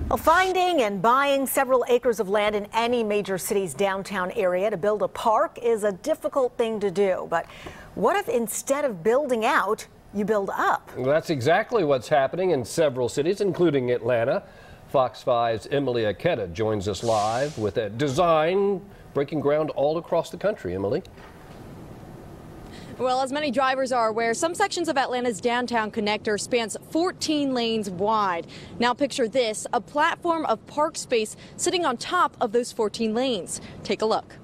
Well, finding and buying several acres of land in any major city's downtown area to build a park is a difficult thing to do. But what if instead of building out, you build up? Well, that's exactly what's happening in several cities, including Atlanta. Fox 5's Emily Aketa joins us live with a design breaking ground all across the country. Emily. Well, as many drivers are aware, some sections of Atlanta's downtown connector spans 14 lanes wide. Now picture this, a platform of park space sitting on top of those 14 lanes. Take a look.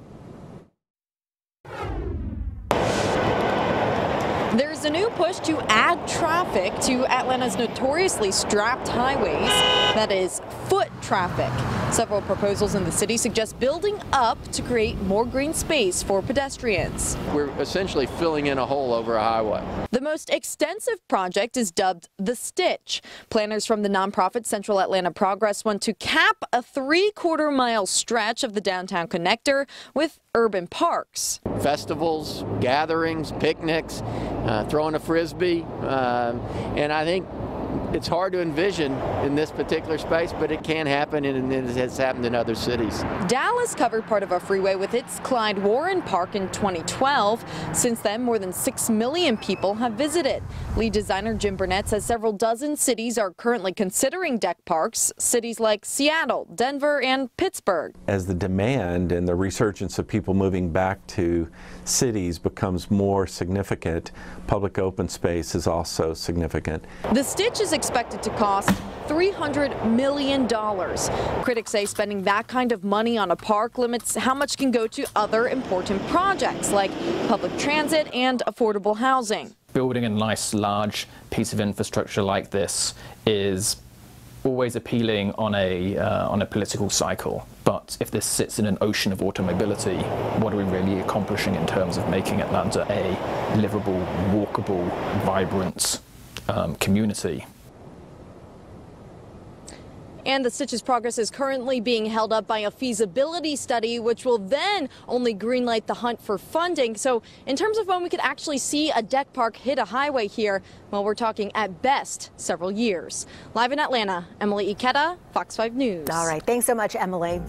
There's a new push to add traffic to Atlanta's notoriously strapped highways, that is, foot traffic. Several proposals in the city suggest building up to create more green space for pedestrians. We're essentially filling in a hole over a highway. The most extensive project is dubbed The Stitch. Planners from the nonprofit Central Atlanta Progress want to cap a 3/4 mile stretch of the downtown connector with urban parks. Festivals, gatherings, picnics, throwing a frisbee, and I think it's hard to envision in this particular space, but it can happen, and it has happened in other cities. Dallas covered part of a freeway with its Clyde Warren Park in 2012. Since then, more than 6 million people have visited. Lead designer Jim Burnett says several dozen cities are currently considering deck parks, cities like Seattle, Denver, and Pittsburgh. As the demand and the resurgence of people moving back to cities becomes more significant, public open space is also significant. The Stitch is expected to cost $300 million. Critics say spending that kind of money on a park limits how much can go to other important projects like public transit and affordable housing. Building a nice large piece of infrastructure like this is always appealing on a political cycle, but if this sits in an ocean of automobility, what are we really accomplishing in terms of making Atlanta a livable, walkable, vibrant community? And the Stitch's progress is currently being held up by a feasibility study, which will then only greenlight the hunt for funding. So in terms of when we could actually see a deck park hit a highway here, well, we're talking at best several years. Live in Atlanta, Emily Aketa, Fox 5 News. All right. Thanks so much, Emily.